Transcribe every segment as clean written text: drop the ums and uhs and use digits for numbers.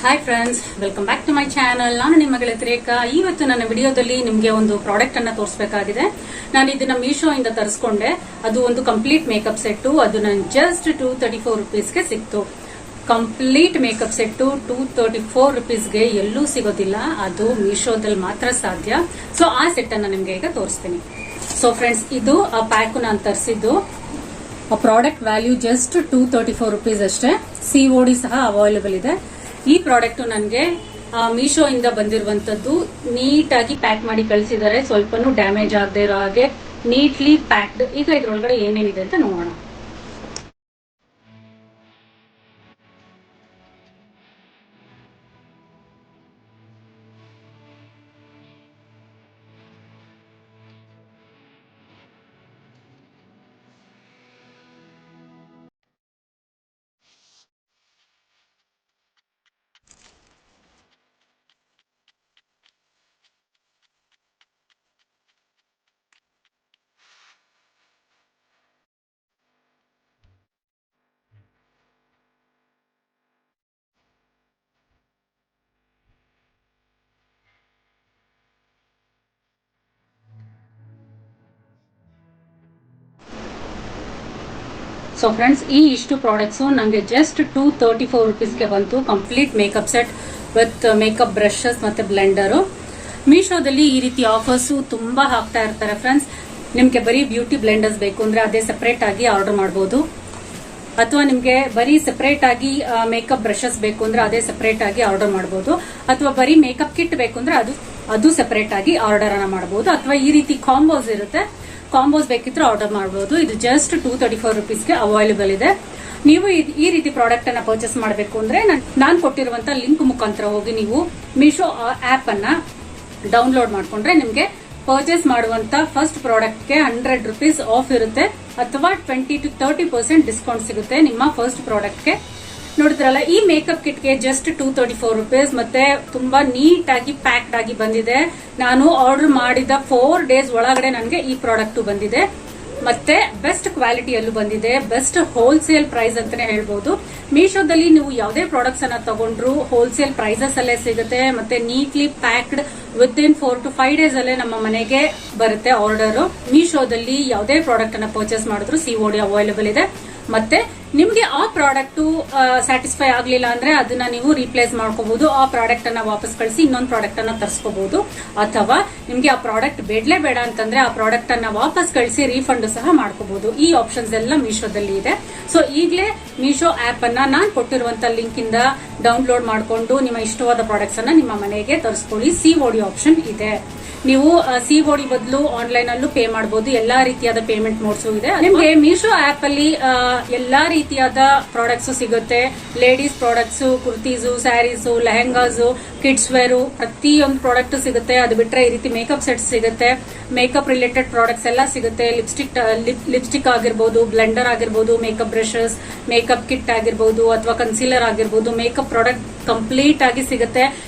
Hi friends, welcome back to my channel. ನಾನು ನಿಮ್ಮ ಗೆಳತಿ ರೇಖಾ. ಇವತ್ತು ನನ್ನ ವಿಡಿಯೋದಲ್ಲಿ ನಿಮಗೆ ಒಂದು ಪ್ರಾಡಕ್ಟ್ ಅನ್ನ ತೋರಿಸಬೇಕಾಗಿದೆ. ನಾನು ಇದನ್ನ ಮೀಶೋ ಇಂದ ತರಿಸ್ಕೊಂಡೆ. ಅದು ಒಂದು ಕಂಪ್ಲೀಟ್ ಮೇಕಪ್ ಸೆಟ್. ಅದು ನಾನು ಜಸ್ಟ್ 234 ರುಪೀಸ್ಗೆ ಸಿಕ್ತು. ಕಂಪ್ಲೀಟ್ ಮೇಕಪ್ ಸೆಟ್ 234 ರುಪೀಸ್ಗೆ ಎಲ್ಲೂ ಸಿಗೋದಿಲ್ಲ. ಅದು ಮೀಶೋದಲ್ಲಿ ಮಾತ್ರ ಸಾಧ್ಯ. ಸೊ ಆ ಸೆಟ್ ಅನ್ನ ನಿಮ್ಗೆ ಈಗ ತೋರಿಸ್ತೀನಿ. ಸೊ ಫ್ರೆಂಡ್ಸ್, ಇದು ಆ ಪ್ಯಾಕ್ ನಾನು ತರಿಸಿದ್ದು. ಪ್ರಾಡಕ್ಟ್ ವ್ಯಾಲ್ಯೂ ಜಸ್ಟ್ 234 ರುಪೀಸ್ ಅಷ್ಟೇ. COD ಸಹ ಅವೈಲೇಬಲ್ ಇದೆ. ಈ ಪ್ರಾಡಕ್ಟ್ ನನಗೆ ಮೀಶೋ ಇಂದ ಬಂದಿರುವಂತದ್ದು. ನೀಟಾಗಿ ಪ್ಯಾಕ್ ಮಾಡಿ ಕಳಿಸಿದ್ದಾರೆ. ಸ್ವಲ್ಪನೂ ಡ್ಯಾಮೇಜ್ ಆಗದೆ ಇರೋ ಹಾಗೆ ನೀಟ್ಲಿ ಪ್ಯಾಕ್ಡ್. ಈಗ ಇದ್ರೊಳಗಡೆ ಏನೇನಿದೆ ಅಂತ ನೋಡೋಣ. ಸೊ ಫ್ರೆಂಡ್ಸ್, ಈ ಇಷ್ಟು ಪ್ರಾಡಕ್ಟ್ಸ್ ನನಗೆ ಜಸ್ಟ್ 234 ರುಪೀಸ್ಗೆ ಬಂತು. Complete makeup set with makeup brushes ಮತ್ತೆ ಬ್ಲೆಂಡರು. ಮೀಶೋದಲ್ಲಿ ಈ ರೀತಿ ಆಫರ್ಸ್ ತುಂಬಾ ಹಾಕ್ತಾ ಇರ್ತಾರೆ ಫ್ರೆಂಡ್ಸ್. ನಿಮ್ಗೆ ಬರೀ ಬ್ಯೂಟಿ ಬ್ಲೆಂಡರ್ಸ್ ಬೇಕು ಅಂದ್ರೆ ಅದೇ ಸೆಪರೇಟ್ ಆಗಿ ಆರ್ಡರ್ ಮಾಡಬಹುದು. ಅಥವಾ ನಿಮ್ಗೆ ಬರೀ ಸೆಪರೇಟ್ ಆಗಿ ಮೇಕಪ್ ಬ್ರಷಸ್ ಬೇಕು ಅಂದ್ರೆ ಅದೇ ಸೆಪರೇಟ್ ಆಗಿ ಆರ್ಡರ್ ಮಾಡಬಹುದು. ಅಥವಾ ಬರೀ ಮೇಕಪ್ ಕಿಟ್ ಬೇಕು ಅಂದ್ರೆ ಅದು ಸೆಪರೇಟ್ ಆಗಿ ಆರ್ಡರ್ ಅನ್ನ ಮಾಡಬಹುದು. ಅಥವಾ ಈ ರೀತಿ ಕಾಂಬೋಸ್ ಇರುತ್ತೆ, ಕಾಂಬೋಸ್ ಬೇಕಿದ್ರೆ ಆರ್ಡರ್ ಮಾಡಬಹುದು. ಇದು ಜಸ್ಟ್ 234 ರುಪೀಸ್ಗೆ ಅವೈಲೇಬಲ್ ಇದೆ. ನೀವು ಈ ರೀತಿ ಪ್ರಾಡಕ್ಟ್ ಅನ್ನ ಪರ್ಚೇಸ್ ಮಾಡಬೇಕು ಅಂದ್ರೆ ನಾನು ಕೊಟ್ಟಿರುವಂತಹ ಲಿಂಕ್ ಮುಖಾಂತರ ಹೋಗಿ ನೀವು ಮೀಶೋ ಆಪ್ ಅನ್ನ ಡೌನ್ಲೋಡ್ ಮಾಡ್ಕೊಂಡ್ರೆ ನಿಮ್ಗೆ ಪರ್ಚೇಸ್ ಮಾಡುವಂತ ಫಸ್ಟ್ ಪ್ರಾಡಕ್ಟ್ಗೆ 100 ರುಪೀಸ್ ಆಫ್ ಇರುತ್ತೆ. ಅಥವಾ 20 to 30% ಡಿಸ್ಕೌಂಟ್ ಸಿಗುತ್ತೆ ನಿಮ್ಮ ಫಸ್ಟ್ ಪ್ರಾಡಕ್ಟ್ಗೆ. ನೋಡಿದ್ರಲ್ಲ, ಈ ಮೇಕಪ್ ಕಿಟ್ಗೆ ಜಸ್ಟ್ 234 ರುಪೀಸ್. ಮತ್ತೆ ತುಂಬಾ ನೀಟ್ ಆಗಿ ಪ್ಯಾಕ್ಡ್ ಆಗಿ ಬಂದಿದೆ. ನಾನು ಆರ್ಡರ್ ಮಾಡಿದ 4 ಡೇಸ್ ಒಳಗಡೆ ನನಗೆ ಈ ಪ್ರಾಡಕ್ಟ್ ಬಂದಿದೆ. ಮತ್ತೆ ಬೆಸ್ಟ್ ಕ್ವಾಲಿಟಿಯಲ್ಲೂ ಬಂದಿದೆ. ಬೆಸ್ಟ್ ಹೋಲ್ಸೇಲ್ ಪ್ರೈಸ್ ಅಂತಾನೆ ಹೇಳ್ಬಹುದು. ಮೀಶೋದಲ್ಲಿ ನೀವು ಯಾವುದೇ ಪ್ರಾಡಕ್ಟ್ಸ್ ಅನ್ನ ತಗೊಂಡ್ರು ಹೋಲ್ಸೇಲ್ ಪ್ರೈಸಸ್ ಅಲ್ಲೇ ಸಿಗುತ್ತೆ. ಮತ್ತೆ neatly packed within 4 to 5 days ಅಲ್ಲೇ ನಮ್ಮ ಮನೆಗೆ ಬರುತ್ತೆ ಆರ್ಡರ್. ಮೀಶೋದಲ್ಲಿ ಯಾವುದೇ ಪ್ರಾಡಕ್ಟ್ ಅನ್ನ ಪರ್ಚೇಸ್ ಮಾಡಿದ್ರು COD ಅವೈಲೇಬಲ್ ಇದೆ. ಮತ್ತೆ ನಿಮ್ಗೆ ಆ ಪ್ರಾಡಕ್ಟ್ ಸ್ಯಾಟಿಸ್ಫೈ ಆಗ್ಲಿಲ್ಲ ಅಂದ್ರೆ ಅದನ್ನ ನೀವು ರೀಪ್ಲೇಸ್ ಮಾಡ್ಕೋಬಹುದು. ಆ ಪ್ರಾಡಕ್ಟ್ ಅನ್ನ ವಾಪಸ್ ಕಳಿಸಿ ಇನ್ನೊಂದು ಪ್ರಾಡಕ್ಟ್ ಅನ್ನ ತರಿಸ್ಕೋಬಹುದು. ಅಥವಾ ನಿಮ್ಗೆ ಆ ಪ್ರಾಡಕ್ಟ್ ಬೇಡಲೇ ಬೇಡ ಅಂತಂದ್ರೆ ಆ ಪ್ರಾಡಕ್ಟ್ ಅನ್ನ ವಾಪಸ್ ಕಳಿಸಿ ರೀಫಂಡ್ ಸಹ ಮಾಡ್ಕೋಬಹುದು. ಈ ಆಪ್ಷನ್ಸ್ ಎಲ್ಲ ಮೀಶೋದಲ್ಲಿ ಇದೆ. ಸೊ ಈಗಲೇ ಮೀಶೋ ಆಪ್ ಅನ್ನ ನಾನು ಕೊಟ್ಟಿರುವಂತ ಲಿಂಕ್ ಇಂದ ಡೌನ್ಲೋಡ್ ಮಾಡಿಕೊಂಡು ನಿಮ್ಮ ಇಷ್ಟವಾದ ಪ್ರಾಡಕ್ಟ್ಸ್ ಅನ್ನ ನಿಮ್ಮ ಮನೆಗೆ ತರಿಸ್ಕೊಳ್ಳಿ. COD ಆಪ್ಷನ್ ಇದೆ. ನೀವು COD ಬದಲು ಆನ್ಲೈನ್ ಅಲ್ಲೂ ಪೇ ಮಾಡಬಹುದು. ಎಲ್ಲಾ ರೀತಿಯಾದ ಪೇಮೆಂಟ್ ಮೋಡ್ಸ್ ಇದೆ. ನಿಮ್ಗೆ ಮೀಶೋ ಆಪ್ ಅಲ್ಲಿ ಎಲ್ಲಾ ರೀತಿಯಾದ ಪ್ರಾಡಕ್ಟ್ಸ್ ಸಿಗುತ್ತೆ. Ladies products, kurtis, saris, lehengas, kids wear, ಪ್ರತಿಯೊಂದು ಪ್ರಾಡಕ್ಟ್ ಸಿಗುತ್ತೆ. ಅದು ಬಿಟ್ರೆ ಈ ರೀತಿ ಮೇಕಪ್ ಸೆಟ್ಸ್ ಸಿಗುತ್ತೆ. ಮೇಕಪ್ ರಿಲೇಟೆಡ್ ಪ್ರಾಡಕ್ಟ್ಸ್ ಎಲ್ಲ ಸಿಗುತ್ತೆ. ಲಿಪ್ಸ್ಟಿಕ್ ಆಗಿರ್ಬೋದು, ಬ್ಲೆಂಡರ್ ಆಗಿರ್ಬೋದು, ಮೇಕಪ್ ಬ್ರಷಸ್, ಮೇಕಪ್ ಕಿಟ್ ಆಗಿರ್ಬೋದು, ಅಥವಾ ಕನ್ಸೀಲರ್ ಆಗಿರ್ಬೋದು, ಮೇಕಪ್ ಪ್ರಾಡಕ್ಟ್ ಕಂಪ್ಲೀಟ್ ಆಗಿ ಸಿಗುತ್ತೆ.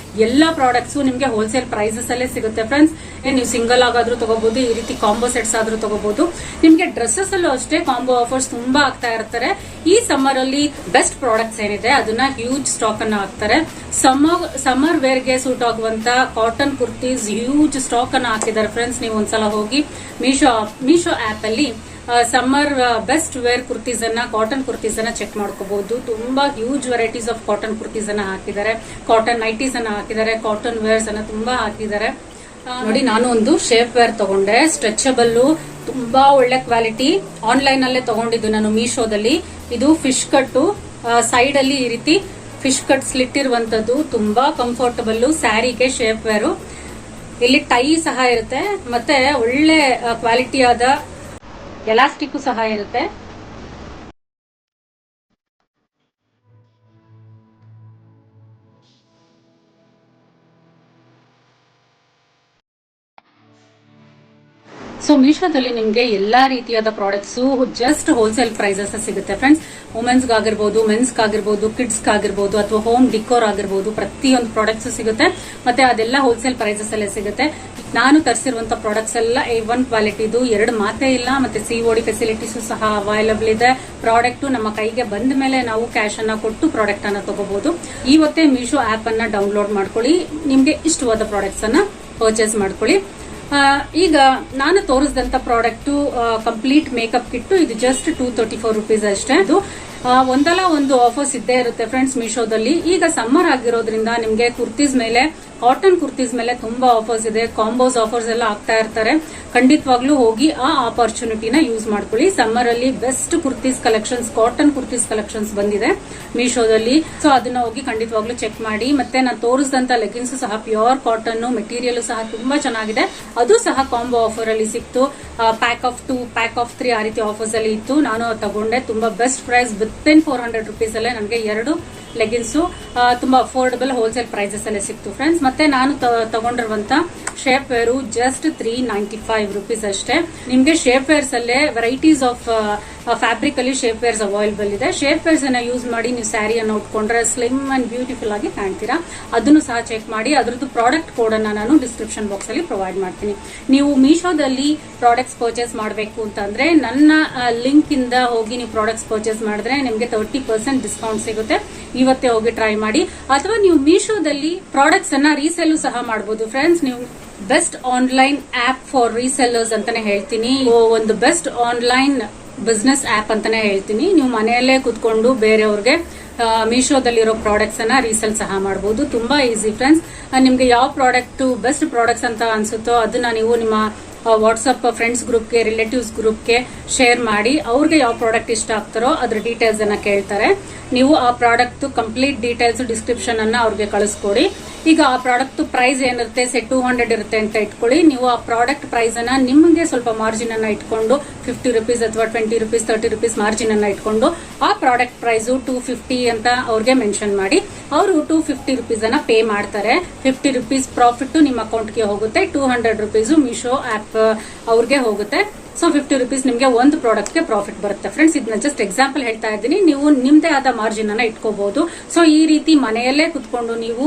ಎಲ್ಲಾ ಪ್ರಾಡಕ್ಟ್ಸ್ ನಿಮ್ಗೆ ಹೋಲ್ಸೇಲ್ ಪ್ರೈಸಸ್ ಅಲ್ಲೇ ಸಿಗುತ್ತೆ ಫ್ರೆಂಡ್ಸ್. ನೀವು ಸಿಂಗಲ್ ಆಗಾದ್ರೂ ತಗೋಬಹುದು, ಈ ರೀತಿ ಕಾಂಬೋ ಸೆಟ್ಸ್ ಆದ್ರೂ ತಗೋಬಹುದು. ನಿಮ್ಗೆ ಡ್ರೆಸ್ಸಸ್ ಅಲ್ಲೂ ಅಷ್ಟೇ ಕಾಂಬೋ ಆಫರ್ಸ್ ತುಂಬಾ ಆಗ್ತಾ ಇರ್ತಾರೆ. ಈ ಸಮ್ಮರ್ ಅಲ್ಲಿ ಬೆಸ್ಟ್ ಪ್ರಾಡಕ್ಟ್ಸ್ ಏನಿದೆ ಅದನ್ನ ಹ್ಯೂಜ್ ಸ್ಟಾಕ್ ಅನ್ನ ಹಾಕ್ತಾರೆ. ಸಮ್ಮರ್ ವೇರ್ ಗೆ ಸೂಟ್ ಆಗುವಂತ ಕಾಟನ್ ಕುರ್ತೀಸ್ ಹ್ಯೂಜ್ ಸ್ಟಾಕ್ ಅನ್ನ ಹಾಕಿದ್ದಾರೆ ಫ್ರೆಂಡ್ಸ್. ನೀವು ಒಂದ್ಸಲ ಹೋಗಿ ಮೀಶೋ ಆಪ್ ಅಲ್ಲಿ ಸಮ್ಮರ್ ಬೆಸ್ಟ್ ವೇರ್ ಕುರ್ತೀಸ್ ಅನ್ನ, ಕಾಟನ್ ಕುರ್ತೀಸ್ ಅನ್ನ ಚೆಕ್ ಮಾಡ್ಕೋಬಹುದು. ತುಂಬಾ huge varieties of cotton kurtis ಅನ್ನ ಹಾಕಿದ್ದಾರೆ. ಕಾಟನ್ ನೈಟೀಸ್ ಅನ್ನ ಹಾಕಿದ್ದಾರೆ. ಕಾಟನ್ ವೇರ್ಸ್ ಅನ್ನ ತುಂಬಾ ಹಾಕಿದ್ದಾರೆ. ನೋಡಿ, ನಾನು ಒಂದು ಶೇಪ್ ವೇರ್ ತಗೊಂಡೆ. ಸ್ಟ್ರೆಚಬಲ್, ತುಂಬಾ ಒಳ್ಳೆ ಕ್ವಾಲಿಟಿ. ಆನ್ಲೈನ್ ಅಲ್ಲೇ ತಗೊಂಡಿದ್ದು ನಾನು ಮೀಶೋದಲ್ಲಿ. ಇದು ಫಿಶ್ ಕಟ್, ಸೈಡ್ ಅಲ್ಲಿ ಈ ರೀತಿ ಫಿಶ್ ಕಟ್ ಸ್ಲಿಟ್ ಇರುವಂತದ್ದು. ತುಂಬಾ ಕಂಫರ್ಟಬಲ್ ಸ್ಯಾರಿಗೆ ಶೇಪ್ ವೇರ್. ಇಲ್ಲಿ ಟೈ ಸಹ ಇರುತ್ತೆ. ಮತ್ತೆ ಒಳ್ಳೆ ಕ್ವಾಲಿಟಿಯಾದ ಎಲಾಸ್ಟಿಕ್ ಸಹ ಇರುತ್ತೆ. ಸೊ ಮೀಶೋದಲ್ಲಿ ನಿಮಗೆ ಎಲ್ಲಾ ರೀತಿಯಾದ ಪ್ರಾಡಕ್ಟ್ಸ್ ಜಸ್ಟ್ ಹೋಲ್ಸೇಲ್ ಪ್ರೈಸಸ್ ಸಿಗುತ್ತೆ ಫ್ರೆಂಡ್ಸ್. ವುಮೆನ್ಸ್ ಆಗಿರ್ಬೋದು, ಮೆನ್ಸ್ ಆಗಿರ್ಬೋದು, ಕಿಡ್ಸ್ ಆಗಿರ್ಬೋದು, ಅಥವಾ ಹೋಮ್ ಡಿಕೋರ್ ಆಗಿರ್ಬೋದು, ಪ್ರತಿಯೊಂದು ಪ್ರಾಡಕ್ಟ್ಸ್ ಸಿಗುತ್ತೆ. ಮತ್ತೆ ಅದೆಲ್ಲ ಹೋಲ್ಸೇಲ್ ಪ್ರೈಸಸ್ ಅಲ್ಲೇ ಸಿಗುತ್ತೆ. ನಾನು ತರಿಸಿರುವಂತ ಪ್ರಾಡಕ್ಟ್ಸ್ ಎಲ್ಲ A1 ಕ್ವಾಲಿಟಿದು, 2 ಮಾತೇ ಇಲ್ಲ. ಮತ್ತೆ COD ಫೆಸಿಲಿಟೀಸ್ ಸಹ ಅವೈಲಬಲ್ ಇದೆ. ಪ್ರಾಡಕ್ಟ್ ನಮ್ಮ ಕೈಗೆ ಬಂದ ಮೇಲೆ ನಾವು ಕ್ಯಾಶ್ ಅನ್ನ ಕೊಟ್ಟು ಪ್ರಾಡಕ್ಟ್ ಅನ್ನ ತಗೋಬಹುದು. ಇವತ್ತೇ ಮೀಶೋ ಆಪ್ ಅನ್ನ ಡೌನ್ಲೋಡ್ ಮಾಡ್ಕೊಳ್ಳಿ, ನಿಮ್ಗೆ ಇಷ್ಟವಾದ ಪ್ರಾಡಕ್ಟ್ಸ್ ಅನ್ನ ಪರ್ಚೇಸ್ ಮಾಡ್ಕೊಳ್ಳಿ. ಈಗ ನಾನು ತೋರಿಸಿದಂತ ಪ್ರಾಡಕ್ಟ್ ಕಂಪ್ಲೀಟ್ ಮೇಕಪ್ ಕಿಟ್, ಇದು ಜಸ್ಟ್ 234 ರೂಪೀಸ್ ಅಷ್ಟೇ. ಇದು ಒಂದಲ್ಲ ಒಂದು ಆಫರ್ಸ್ ಇದ್ದೇ ಇರುತ್ತೆ ಫ್ರೆಂಡ್ಸ್ ಮೀಶೋದಲ್ಲಿ. ಈಗ ಸಮ್ಮರ್ ಆಗಿರೋದ್ರಿಂದ ನಿಮ್ಗೆ ಕುರ್ತೀಸ್ ಮೇಲೆ, ಕಾಟನ್ ಕುರ್ತೀಸ್ ಮೇಲೆ ತುಂಬಾ ಆಫರ್ಸ್ ಇದೆ. ಕಾಂಬೋಸ್ ಆಫರ್ಸ್ ಎಲ್ಲ ಆಗ್ತಾ ಇರ್ತಾರೆ. ಖಂಡಿತವಾಗ್ಲೂ ಹೋಗಿ ಆ ಆಪರ್ಚುನಿಟಿನ ಯೂಸ್ ಮಾಡ್ಕೊಳ್ಳಿ. ಸಮ್ಮರ್ ಅಲ್ಲಿ best kurtis collections, cotton kurtis collections ಬಂದಿದೆ ಮೀಶೋದಲ್ಲಿ. ಸೊ ಅದನ್ನ ಹೋಗಿ ಖಂಡಿತವಾಗ್ಲೂ ಚೆಕ್ ಮಾಡಿ. ಮತ್ತೆ ನಾನು ತೋರಿಸಿದಂತ ಲೆಗಿನ್ಸ್ ಸಹ ಪ್ಯೂರ್ ಕಾಟನ್ ಮೆಟೀರಿಯಲ್ ಸಹ ತುಂಬಾ ಚೆನ್ನಾಗಿದೆ. ಅದು ಸಹ ಕಾಂಬೋ ಆಫರ್ ಅಲ್ಲಿ ಸಿಕ್ತು. ಪ್ಯಾಕ್ ಆಫ್ 2 ಪ್ಯಾಕ್ ಆಫ್ 3 ಆ ರೀತಿ ಆಫರ್ಸ್ ಅಲ್ಲಿ ಇತ್ತು. ನಾನು ತಗೊಂಡೆ. ತುಂಬಾ ಬೆಸ್ಟ್ ಪ್ರೈಸ್, ವಿತಿನ್ 400 ರೂಪೀಸ್ ಅಲ್ಲೇ ನನಗೆ 2 ಲೆಗಿನ್ಸ್ ತುಂಬಾ ಅಫೋರ್ಡಬಲ್ ಹೋಲ್ಸೇಲ್ ಪ್ರೈಸಸ್ ಅಲ್ಲೇ ಸಿಕ್ತು ಫ್ರೆಂಡ್ಸ್. ಮತ್ತೆ ನಾನು ತಗೊಂಡಿರುವಂತ ಶೇಪ್ ವೇರ್ ಜಸ್ಟ್ 395 ರೂಪೀಸ್ ಅಷ್ಟೇ. ನಿಮ್ಗೆ ಶೇಪ್ ವೇರ್ಸ್ ಅಲ್ಲೇ ವೆರೈಟೀಸ್ ಆಫ್ ಫ್ಯಾಬ್ರಿಕ್ ಅಲ್ಲಿ ಶೇಪ್ ವೇರ್ಸ್ ಅವೈಲಬಲ್ ಇದೆ. ಶೇಪ್ ವೇರ್ಸ್ ಅನ್ನ ಯೂಸ್ ಮಾಡಿ ನೀವು ಸ್ಯಾರಿ ಅನ್ನ ಉಟ್ಕೊಂಡ್ರೆ ಸ್ಲಿಮ್ ಅಂಡ್ ಬ್ಯೂಟಿಫುಲ್ ಆಗಿ ಕಾಣ್ತೀರಾ. ಅದನ್ನು ಸಹ ಚೆಕ್ ಮಾಡಿ. ಅದರದ್ದು ಪ್ರಾಡಕ್ಟ್ ಕೋಡ್ ಅನ್ನ ನಾನು ಡಿಸ್ಕ್ರಿಪ್ಷನ್ ಬಾಕ್ಸ್ ಅಲ್ಲಿ ಪ್ರೊವೈಡ್ ಮಾಡ್ತೀನಿ. ನೀವು ಮೀಶೋದಲ್ಲಿ ಪ್ರಾಡಕ್ಟ್ಸ್ ಪರ್ಚೇಸ್ ಮಾಡಬೇಕು ಅಂತಂದ್ರೆ ನನ್ನ ಲಿಂಕ್ ಇಂದ ಹೋಗಿ ನೀವು ಪ್ರಾಡಕ್ಟ್ಸ್ ಪರ್ಚೇಸ್ ಮಾಡಿದ್ರೆ ನಿಮ್ಗೆ 30% ಡಿಸ್ಕೌಂಟ್ ಸಿಗುತ್ತೆ. ಇವತ್ತೇ ಹೋಗಿ ಟ್ರೈ ಮಾಡಿ. ಅಥವಾ ನೀವು ಮೀಶೋದಲ್ಲಿ ಪ್ರಾಡಕ್ಟ್ಸ್ ಅನ್ನ ರೀಸೆಲ್ ಸಹ ಮಾಡಬಹುದು ಫ್ರೆಂಡ್ಸ್. ನೀವು best online app for resellers ಅಂತಾನೆ ಹೇಳ್ತೀನಿ. ಒಂದು ಬೆಸ್ಟ್ ಆನ್ಲೈನ್ ಬಿಸ್ನೆಸ್ ಆಪ್ ಅಂತಾನೆ ಹೇಳ್ತೀನಿ. ನೀವು ಮನೆಯಲ್ಲೇ ಕುತ್ಕೊಂಡು ಬೇರೆಯವ್ರಿಗೆ ಮೀಶೋದಲ್ಲಿರೋ ಪ್ರಾಡಕ್ಟ್ಸ್ ಅನ್ನ ರೀಸೆಲ್ ಸಹ ಮಾಡಬಹುದು. ತುಂಬಾ ಈಸಿ ಫ್ರೆಂಡ್ಸ್. ನಿಮ್ಗೆ ಯಾವ ಪ್ರಾಡಕ್ಟ್ ಬೆಸ್ಟ್ ಪ್ರಾಡಕ್ಟ್ಸ್ ಅಂತ ಅನ್ಸುತ್ತೋ ಅದನ್ನ ನೀವು ನಿಮ್ಮ ವಾಟ್ಸ್ಆಪ್ ಫ್ರೆಂಡ್ಸ್ ಗ್ರೂಪ್ಗೆ, ರಿಲೇಟಿವ್ಸ್ ಗ್ರೂಪ್ಗೆ ಶೇರ್ ಮಾಡಿ. ಅವ್ರಿಗೆ ಯಾವ ಪ್ರಾಡಕ್ಟ್ ಇಷ್ಟ ಆಗ್ತಾರೋ ಅದ್ರ ಡೀಟೇಲ್ಸ್ ಅನ್ನ ಕೇಳ್ತಾರೆ. ನೀವು ಆ ಪ್ರಾಡಕ್ಟ್ ಕಂಪ್ಲೀಟ್ ಡೀಟೇಲ್ಸ್ ಡಿಸ್ಕ್ರಿಪ್ಷನ್ ಅನ್ನ ಅವ್ರಿಗೆ ಕಳಿಸ್ಕೊಡಿ. ಈಗ ಆ ಪ್ರಾಡಕ್ಟ್ ಪ್ರೈಸ್ ಏನಿರುತ್ತೆ, ಸೆ 200 ಇರುತ್ತೆ ಅಂತ ಇಟ್ಕೊಳ್ಳಿ. ನೀವು ಆ ಪ್ರಾಡಕ್ಟ್ ಪ್ರೈಸ್ ಅನ್ನ ನಿಮಗೆ ಸ್ವಲ್ಪ ಮಾರ್ಜಿನ್ ಅನ್ನ ಇಟ್ಕೊಂಡು 50 ರೂಪೀಸ್ ಅಥವಾ 20 ರೂಪೀಸ್ 30 ರೂಪೀಸ್ ಮಾರ್ಜಿನ್ ಅನ್ನ ಇಟ್ಕೊಂಡು ಆ ಪ್ರಾಡಕ್ಟ್ ಪ್ರೈಸ್ 250 ಅಂತ ಅವ್ರಿಗೆ ಮೆನ್ಷನ್ ಮಾಡಿ. ಅವರು 250 ರೂಪೀಸ್ ಅನ್ನ ಪೇ ಮಾಡ್ತಾರೆ. 50 ರೂಪೀಸ್ ಪ್ರಾಫಿಟ್ ನಿಮ್ಮ ಅಕೌಂಟ್ಗೆ ಹೋಗುತ್ತೆ. 200 ರೂಪೀಸ್ ಮೀಶೋ ಆಪ್ ಅವ್ರಿಗೆ ಹೋಗುತ್ತೆ. ಸೊ 50 ರೂಪೀಸ್ ನಿಮಗೆ ಒಂದು ಪ್ರಾಡಕ್ಟ್ ಗೆ ಪ್ರಾಫಿಟ್ ಬರುತ್ತೆ ಫ್ರೆಂಡ್ಸ್. ಇದನ್ನ ಜಸ್ಟ್ ಎಕ್ಸಾಂಪಲ್ ಹೇಳ್ತಾ ಇದ್ದೀನಿ. ನೀವು ನಿಮ್ದೇ ಆದ ಮಾರ್ಜಿನ್ ಅನ್ನ ಇಟ್ಕೋಬಹುದು. ಸೊ ಈ ರೀತಿ ಮನೆಯಲ್ಲೇ ಕುತ್ಕೊಂಡು ನೀವು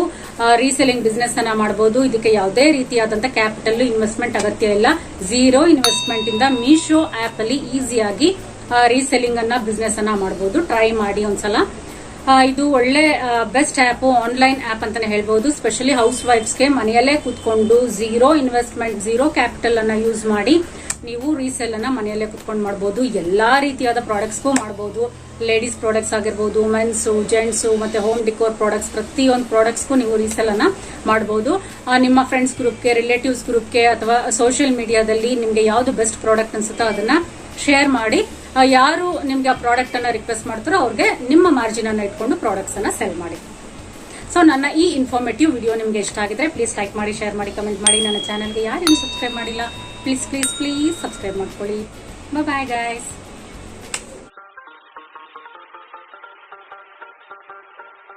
ರೀಸೆಲಿಂಗ್ ಬಿಸ್ನೆಸ್ ಅನ್ನ ಮಾಡಬಹುದು. ಇದಕ್ಕೆ ಯಾವುದೇ ರೀತಿಯಾದಂತ ಕ್ಯಾಪಿಟಲ್ ಇನ್ವೆಸ್ಟ್ಮೆಂಟ್ ಅಗತ್ಯ ಇಲ್ಲ. 0 ಇನ್ವೆಸ್ಟ್ಮೆಂಟ್ ಇಂದ ಮೀಶೋ ಆಪ್ ಅಲ್ಲಿ ಈಸಿಯಾಗಿ ರೀಸೆಲಿಂಗ್ ಅನ್ನ ಬಿಸ್ನೆಸ್ ಅನ್ನ ಮಾಡಬಹುದು. ಟ್ರೈ ಮಾಡಿ ಒಂದ್ಸಲ. ಇದು ಒಳ್ಳೆ ಬೆಸ್ಟ್ ಆಪ್, ಆನ್ಲೈನ್ ಆಪ್ ಅಂತಾನೆ ಹೇಳ್ಬಹುದು. ಸ್ಪೆಷಲಿ ಹೌಸ್ ವೈಫ್ಸ್ಗೆ ಮನೆಯಲ್ಲೇ ಕುತ್ಕೊಂಡು 0 ಇನ್ವೆಸ್ಟ್ಮೆಂಟ್, 0 ಕ್ಯಾಪಿಟಲ್ ಅನ್ನ ಯೂಸ್ ಮಾಡಿ ನೀವು ರೀಸೆಲ್ ಅನ್ನ ಮನೆಯಲ್ಲೇ ಕುತ್ಕೊಂಡು ಮಾಡಬಹುದು. ಎಲ್ಲಾ ರೀತಿಯಾದ ಪ್ರಾಡಕ್ಟ್ಸ್ಗೂ ಮಾಡಬಹುದು. ಲೇಡೀಸ್ ಪ್ರಾಡಕ್ಟ್ಸ್ ಆಗಿರ್ಬೋದು, ಮೆನ್ಸ್, ಜೆಂಟ್ಸ್, ಮತ್ತೆ ಹೋಮ್ ಡಿಕೋರ್ ಪ್ರಾಡಕ್ಟ್ಸ್, ಪ್ರತಿಯೊಂದು ಪ್ರಾಡಕ್ಟ್ಸ್ಗೂ ನೀವು ರೀಸೆಲ್ ಅನ್ನ ಮಾಡಬಹುದು. ನಿಮ್ಮ ಫ್ರೆಂಡ್ಸ್ ಗ್ರೂಪ್ಗೆ, ರಿಲೇಟಿವ್ಸ್ ಗ್ರೂಪ್ಗೆ ಅಥವಾ ಸೋಷಿಯಲ್ ಮೀಡಿಯಾದಲ್ಲಿ ನಿಮ್ಗೆ ಯಾವ್ದು ಬೆಸ್ಟ್ ಪ್ರಾಡಕ್ಟ್ ಅನ್ಸುತ್ತೋ ಅದನ್ನ ಶೇರ್ ಮಾಡಿ. ಯಾರು ನಿಮ್ಗೆ ಆ ಪ್ರಾಡಕ್ಟ್ ಅನ್ನ ರಿಕ್ವೆಸ್ಟ್ ಮಾಡ್ತಾರೋ ಅವ್ರಿಗೆ ನಿಮ್ಮ ಮಾರ್ಜಿನ್ ಅನ್ನ ಇಟ್ಕೊಂಡು ಪ್ರಾಡಕ್ಟ್ಸ್ ಅನ್ನ ಸೆಲ್ ಮಾಡಿ. ಸೊ ನನ್ನ ಈ ಇನ್ಫಾರ್ಮೇಟಿವ್ ವಿಡಿಯೋ ನಿಮ್ಗೆ ಇಷ್ಟ ಆಗಿದ್ರೆ ಪ್ಲೀಸ್ ಲೈಕ್ ಮಾಡಿ, ಶೇರ್ ಮಾಡಿ, ಕಮೆಂಟ್ ಮಾಡಿ. ನನ್ನ ಚಾನಲ್ಗೆ ಯಾರೇನು ಸಬ್ಸ್ಕ್ರೈಬ್ ಮಾಡಿಲ್ಲ ಪ್ಲೀಸ್ ಪ್ಲೀಸ್ ಪ್ಲೀಸ್ ಸಬ್ಸ್ಕ್ರೈಬ್ ಮಾಡ್ಕೊಳ್ಳಿ. Bye guys.